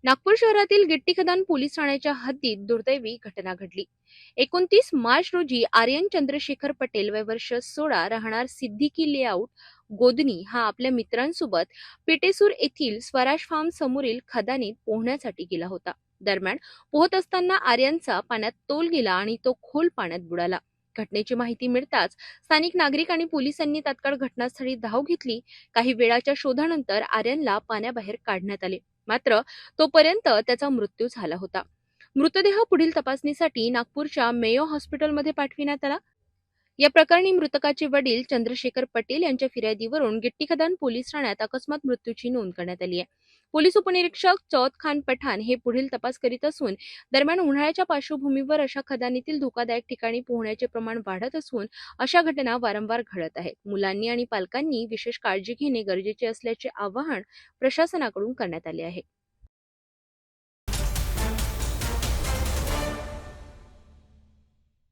नागपूर शहरातील गिट्टी खदान पोलीस ठाण्याच्या हद्दीत दुर्दैवी घटना घडली। 29 मार्च रोजी आर्यन चंद्रशेखर पटेल वय वर्ष 16 राहणार सिद्दीकी लेआउट गोदनी हा आपल्या मित्रांसोबत पेटेसूर येथील स्वराज फार्म समोरील खदानीत पोहण्यासाठी गेला होता। दरम्यान पोहत असताना आर्यनचा पाण्यात तोल गेला आणि तो खोल पाण्यात बुडाला। घटनेची माहिती मिळताच स्थानिक नागरिक आणि पोलिसांनी तात्काळ घटनास्थळी धाव घेतली। काही वेळाच्या शोधानंतर आर्यनला पाण्याबाहेर काढण्यात आले, मात्र तोपर्यंत त्याचा मृत्यू झाला होता। मृतदेह पुढील तपासणीसाठी नागपूरच्या मेयो हॉस्पिटलमध्ये पाठविण्यात आला। या प्रकरणी मृतकाचे वडील चंद्रशेखर पटेल यांच्या फिर्यादीवरून गिट्टी खदान पोलीस ठाण्यात अकस्मात मृत्यूची नोंद करण्यात आली आहे। पोलीस उपनिरीक्षक चौद खान पठाण हे पुढील तपास करीत असून, दरम्यान उन्हाळ्याच्या पार्श्वभूमीवर अशा खदानीतील धोकादायक ठिकाणी पोहण्याचे प्रमाण वाढत असून अशा घटना वारंवार घडत आहेत। मुलांनी आणि पालकांनी विशेष काळजी घेणे गरजेचे असल्याचे आवाहन प्रशासनाकडून करण्यात आले आहे।